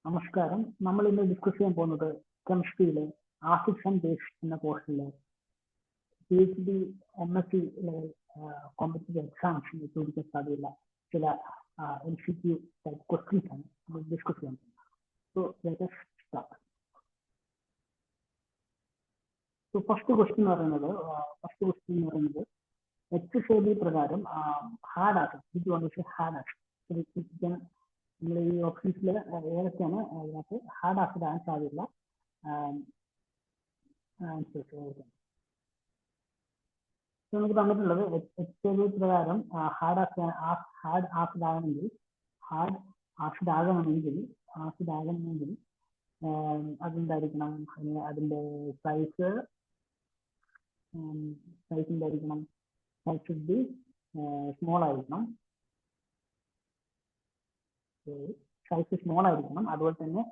നമസ്കാരം. നമ്മൾ ഇന്ന് ഡിസ്കസ് ചെയ്യാൻ പോകുന്നത് കെമിസ്ട്രിയിലെ ആസിഡ്സ് ആൻഡ് ബേസ് എന്ന കോഴ്സിലെ PhD MSc കോമ്പറ്റീവ് എക്സാംസിന് ചോദിക്കാൻ സാധ്യതയുള്ള ചില MCQ ടൈപ്പ് ക്വസ്റ്റ്യൻസ് ആണ് നമ്മൾ ഡിസ്കസ് ചെയ്യാൻ പോകുന്നത്. So let us start. So first question എന്ന് പറയുന്നത് HCl പ്രകാരം ഹാർഡ് ആസിഡ് ഹാർഡ് ആസിഡ് നമ്മൾ ഈ ഓപ്ഷൻസിൽ ഏതൊക്കെയാണ് അതിനകത്ത് ഹാർഡ് ആസിഡ് ആകാൻ സാധ്യതയുള്ള നമുക്ക് തന്നിട്ടുള്ളത് HCl പ്രകാരം ഹാർഡ് ആസിഡ് ആകണമെങ്കിൽ അതെന്തായിരിക്കണം, അതിന്റെ സൈസ് എന്തായിരിക്കണം? സൈസ് ഷുഡ് ബി സ്മോൾ ആയിരിക്കണം. സൈസ് സ്മോൾ ആയിരിക്കണം. അതുപോലെ തന്നെ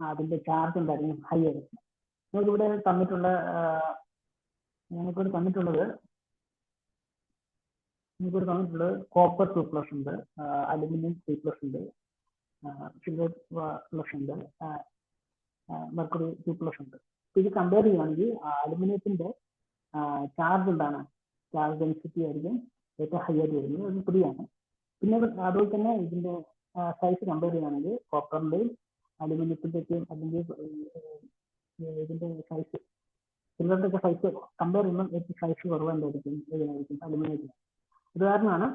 അതിന്റെ ചാർജ് എന്തായിരിക്കും? ഹൈ ആയിരിക്കണം. നമുക്കിവിടെ തന്നിട്ടുള്ളത് കോപ്പർ 2+ ഉണ്ട്, അലുമിനിയം 3+ ഉണ്ട്, സിൽവർ 2+ ഉണ്ട്, മെർക്കുറി 2+ ഉണ്ട്. ഇത് കമ്പയർ ചെയ്യുകയാണെങ്കിൽ അലുമിനിയത്തിന്റെ ചാർജ് എന്താണ്? ചാർജ് ഡെൻസിറ്റി ആയിരിക്കും ഏറ്റവും ഹൈ ആയിട്ട് വരുന്നത്. അത് 3 ആണ്. പിന്നെ അതുപോലെ തന്നെ ഇതിന്റെ സൈസ് കമ്പയർ ചെയ്യുകയാണെങ്കിൽ കോപ്പറിന്റെയും അലുമിനിയത്തിന്റെയും അല്ലെങ്കിൽ ഇതിന്റെ സൈസ് സിൽവറിന്റെ ഒക്കെ സൈസ് കമ്പയർ ചെയ്യുമ്പോൾ ഏറ്റവും സൈസ് കുറവായിരിക്കും ഇതിനായിരിക്കും അലുമിനിയത്തിന്. അത് കാരണമാണ്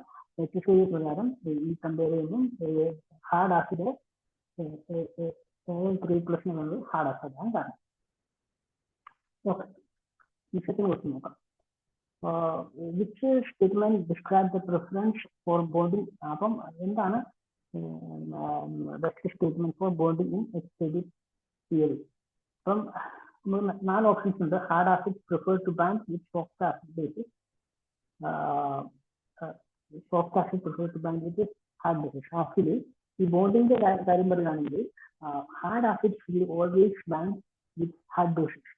HCl പ്രകാരം ഈ കമ്പയർ ചെയ്യുമ്പോൾ ഹാർഡ് ആസിഡ് 3+ എന്നുള്ളത് ഹാർഡ് ആസിഡ് ആണ് കാരണം. ഓക്കെ, ഈ സെക്കൻഡ് ക്വസ്റ്റ്യൻ നോക്കാം. which statement describe the preference for bonding? അപ്പം എന്താണ് best statement for bonding in HCl theory? അപ്പം 4 ഓപ്ഷൻസ് ഉണ്ട്. Hard acid prefer to bind with soft acid bases, soft acid prefer to bind with hard bases. Actually ഈ ബോണ്ടിന്റെ കാര്യം പറയുകയാണെങ്കിൽ hard acid will always bind with hard bases.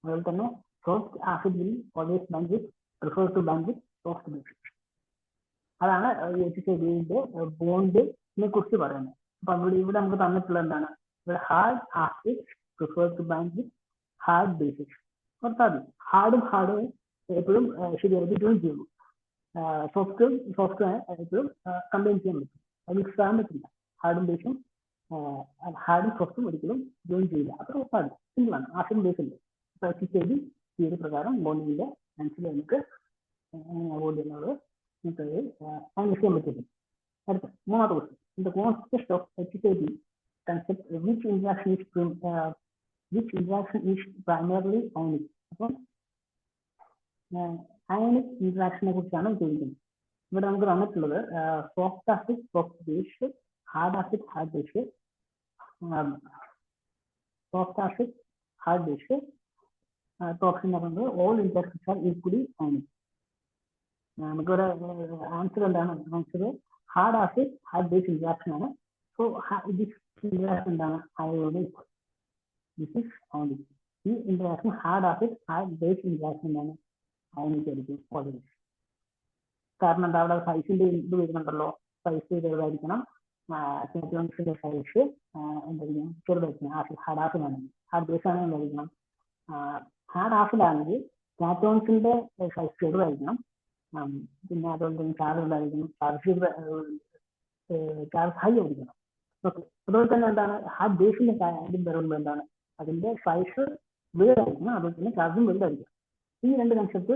അതുപോലെ തന്നെ soft acid will always bind with prefer to bind with soft bases. അതാണ് HClന്റെ ബോണ്ടിനെ കുറിച്ച് പറയുന്നത്. അപ്പൊ ഇവിടെ നമുക്ക് തന്നിട്ടുള്ള എന്താണ്? Hard acid prefer to bind with hard bases. അർത്ഥം ഹാർഡും എപ്പോഴും ശരിയായിട്ട് ജോയിൻ ചെയ്യുന്നു. സോഫ്റ്റ് എപ്പോഴും കമ്പൈൻ ചെയ്യാൻ പറ്റും, അത് മിക്സ് ആകാൻ പറ്റില്ല. ഹാർഡും സോഫ്റ്റും ഒരിക്കലും ജോയിൻ ചെയ്യില്ല. അത്ര ഉറപ്പാണ്, സിമ്പിളാണ്. ആസിഡ് ബേസ് ഉണ്ട്. HCl തിയറി പ്രകാരം ബോണ്ടിന്റെ ആൻസർ നമുക്ക് അവോയ്ഡ് ചെയ്യുന്നത് നമുക്ക് അനലൈസ് ചെയ്യാൻ പറ്റും. അടുത്ത 3ാമത്തെ question. In the context of HCl concept, which interaction is primarily ionic? അപ്പം അയോണിക് ഇന്ററാക്ഷനെ കുറിച്ചാണ് ചോദിക്കുന്നത്. ഇവിടെ നമുക്ക് തന്നിട്ടുള്ളത് soft acid soft base, hard acid hard base, soft acid hard base. Option എന്ന് പറയുന്നത് all interactions are equally ionic. നമുക്കിവിടെ ആൻസർ എന്താണ്? Answer hard acid hard base interaction ആണ്. സോ ദിസ് ഇന്ററാക്ഷൻ എന്താണ്? അയോണിക്. This is ionic. ഈ interaction hard acid hard base interaction എന്താണ്? Ionic ആയിരിക്കും always. കാരണം എന്താ? അവിടെ സൈസിന്റെ ഇത് വരുന്നുണ്ടല്ലോ, സൈസ് ചെറുതായിരിക്കണം. കാറ്റോൺസിന്റെ സൈസ് എന്തായിരിക്കും? ചെറുതായിരിക്കണം. ഹാർഡ് ആസിഡ് ആണെങ്കിൽ, ഹാർഡ് ബേസ് ആണെങ്കിൽ എന്തായിരിക്കണം? ഹാർഡ് ആസിഡ് ആണെങ്കിൽ കാറ്റോൺസിന്റെ സൈസ് ചെറുതായിരിക്കണം. പിന്നെ അതുപോലെ തന്നെ ചാർജ് ഉണ്ടായിരിക്കണം, ചാർജ് ഹൈ ആയിരിക്കണം. ഓക്കെ, അതുപോലെ തന്നെ എന്താണ്? ഹാർഡ് ബേസിന്റെ കാര്യം പറയുമ്പോൾ എന്താണ്? അതിന്റെ സൈസ് വലുതായിരിക്കണം, അതുപോലെ തന്നെ ചാർജും വലുതായിരിക്കണം. ഈ 2 കൺസെപ്റ്റ്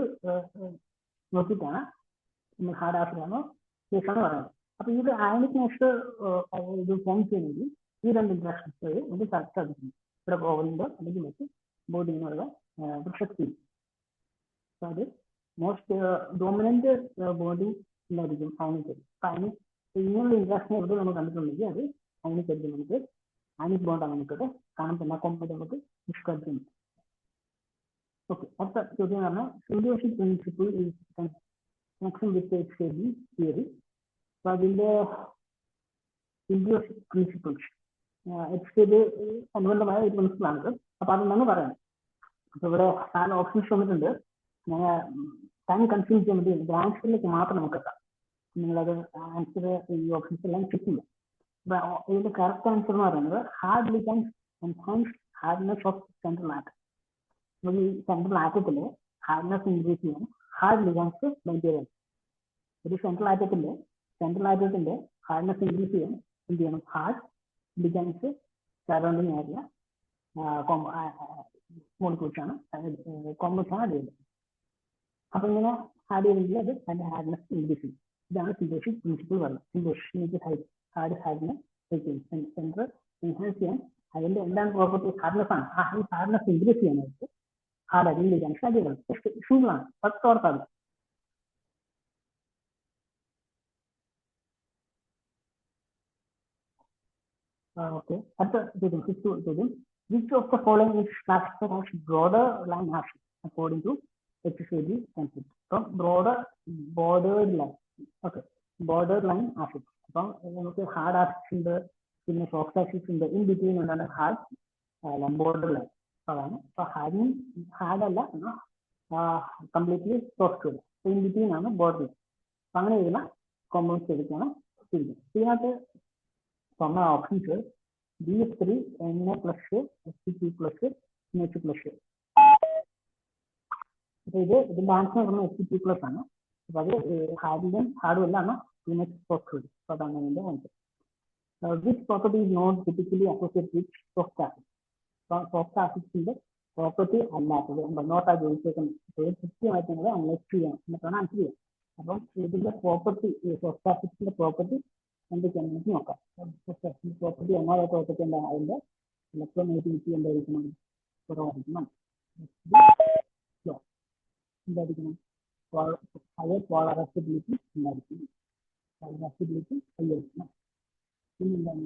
നോക്കിയിട്ടാണ് നമ്മൾ ഹാർഡ് ആസിഡ് ആണോ ബേസ് ആണോ പറയുന്നത്. അപ്പൊ ഇത് അയോണിക്നെസ് ഇത് ഫോം ചെയ്യുന്നെങ്കിൽ ഈ 2 ഇന്ററാക്ഷൻസ് നമുക്ക് സാധിക്കുന്നു. ഇവിടെ ഓവറിന്റെ അല്ലെങ്കിൽ മറ്റ് ബോഡിങ്ങിനുള്ള ശക്തി. അത് മോസ്റ്റ് ഡോമിനന്റ് ബോഡി ആയിരിക്കും അയോണിക്. അയോണിക് ഇങ്ങനെയുള്ള ഇന്ററാക്ഷൻ എവിടെ നമ്മൾ കണ്ടിട്ടുണ്ടെങ്കിൽ അത് അയോണിക് ആയിരിക്കും. നമുക്ക് അയോണിക് ബോണ്ടാണ് നമുക്കത് കാണാൻ പറ്റുന്ന കോമ്പൗണ്ട് നമുക്ക് ഡിസ്ക്രൈബ് ചെയ്യുന്നത്. ഓക്കെ, അടുത്ത ചോദ്യം എന്ന് പറഞ്ഞാൽ symbiosis principle connection with HCl theory. അപ്പൊ അതിന്റെ സിംബിയോസിസ് പ്രിൻസിപ്പിൾസ് HCl അനുബന്ധമായ ഒരു പ്രിൻസിപ്പിളാണിത്. അപ്പൊ അതെന്നാണ് പറയുന്നത്. അപ്പൊ ഇവിടെ 4 ഓപ്ഷൻസ് വന്നിട്ടുണ്ട്. ഞാൻ ടൈം കൺസ്യൂം ചെയ്യാൻ വേണ്ടി ആൻസറിലേക്ക് മാത്രം നമുക്ക് എത്താം. നിങ്ങളത് ആൻസർ ഈ ഓപ്ഷൻസ് എല്ലാം ചെക്ക് ചെയ്യാം. ഇതിന്റെ കറക്റ്റ് ആൻസർ എന്ന് പറയുന്നത് hard ligands enhance hardness of central atom. നമുക്ക് ഈ സെൻട്രൽ ആറ്റത്തില് ഹാർഡ്നെസ് ഇൻക്രീസ് ചെയ്യാൻ ഹാർഡ് ലിഗൻസ് മെയിൻറ്റെയിൻ. ഒരു സെൻട്രൽ ആറ്റത്തിന്റെ ഹാർഡ്നെസ് ഇൻക്രീസ് ചെയ്യാൻ എന്ത് ചെയ്യണം? ഹാർഡ് ലിഗൻസ് സറൗണ്ടിങ് ആയിട്ടുള്ള മോളിക്യൂൾസ് ആണ് കോമ്പൗണ്ട്സ് ആണ് ആഡ് ചെയ്യുന്നത്. അപ്പൊ ഇങ്ങനെ ആഡ് ചെയ്തെങ്കിൽ അത് അതിന്റെ ഹാർഡ്നെസ് ഇൻക്രീസ് ചെയ്യും. ഇതാണ് സിന്തോസിസ് പ്രിൻസിപ്പിൾ പറയുന്നത്. സിന്തോസിസ് ഹാർഡ്നെസ് സെൻട്രൽ എൻഹാൻസ് ചെയ്യാൻ അതിന്റെ എന്താണ് പ്രോപ്പർട്ടി? ഹാർഡ്നെസ് ആണ്. ആ ഹാർഡ്നെസ് ഇൻക്രീസ് ചെയ്യാനായിട്ട് ഹാർഡ് ആയിട്ട് ലിഗൻസ് ആഡ് ചെയ്യണം. സിമ്പിളാണ്, പത്ത് ഓർത്താൽ. Okay. After choosing, which of the following is classified as broader line hashing according to HCG concept? So bordered line. Okay. Borderline hashing. So hard hashing in the soft hashing in between another hard borderline. So hard completely soft. So in between ആണ് borderline. So അങ്ങനെ ഇതിനെ compounds എടുക്കണം. ഇതിനകത്ത് from our options B3 Na plus Sp2 plus NH plus. ഇതിന്റെ answer പറഞ്ഞാൽ Sp2 plus ആണ്. അപ്പൊ അത് ഹാർഡും എല്ലാം NH ഓക്സൈഡ്. അപ്പൊ അതാണ് അതിന്റെ answer. Which property is not typically associated with soft acid? Soft ആസിഡ്സിന്റെ പ്രോപ്പർട്ടി അല്ലാത്തത് നോട്ട് ആ ചോദിച്ചേക്കുന്നത് കൃത്യമായിട്ട് നിങ്ങൾ അനലൈസ് ചെയ്യണം, എന്നിട്ടാണ് ആൻസർ ചെയ്യുക. അപ്പം ഇതിന്റെ പ്രോപ്പർട്ടി, സോഫ്റ്റ് ആസിഡ്സിന്റെ പ്രോപ്പർട്ടി എന്തൊക്കെയാണ് നമുക്ക് നോക്കാം. പ്രോപ്പർട്ടി ഒന്നാമത്തെ പ്രോപ്പർട്ടി എന്താണ്? അതിന്റെ ഇലക്ട്രോനെഗറ്റിവിറ്റി എന്തായിരിക്കണം? കുറവായിരിക്കണം. എന്തായിരിക്കണം? ഹയർ പോളറൈസബിലിറ്റി ഉണ്ടായിരിക്കണം. പോളറൈസബിലിറ്റി ഹൈയായിരിക്കണം. പിന്നെന്താണ്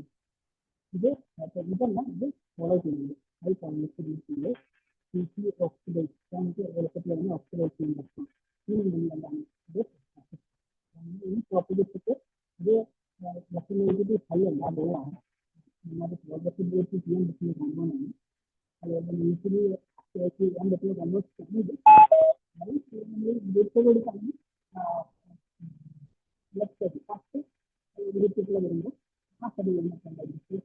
ഇതെല്ലാം ഇത് ഫോളോ ചെയ്യുന്നത്. ഹൈ പോളറൈസബിലിറ്റിയിലെ ഓക്സിഡൈസ് നമുക്ക് എളുപ്പത്തിൽ തന്നെ ഓക്സിഡൈസ് ചെയ്യാൻ പറ്റും. എന്താണ് ഇത്? ഈ പ്രോപ്പർട്ടീസൊക്കെ ഇത് ഫ്ലെക്സിബിലിറ്റി ഹൈ അല്ല, ലോ ആണ്. നമ്മുടെ പ്രോഗ്രസിബിലിറ്റി ചെയ്യാൻ പറ്റുന്ന സംഭവമാണ്. അതുപോലെ ഈസിലി അക്സസ് ചെയ്യാൻ പറ്റുന്ന സംഭവം കൊടുക്കുകയാണെങ്കിൽ ഫസ്റ്റ് വിളിച്ചിട്ടുള്ള വരുമ്പോൾ ആ സടി വന്നിട്ടുണ്ടായിരിക്കും.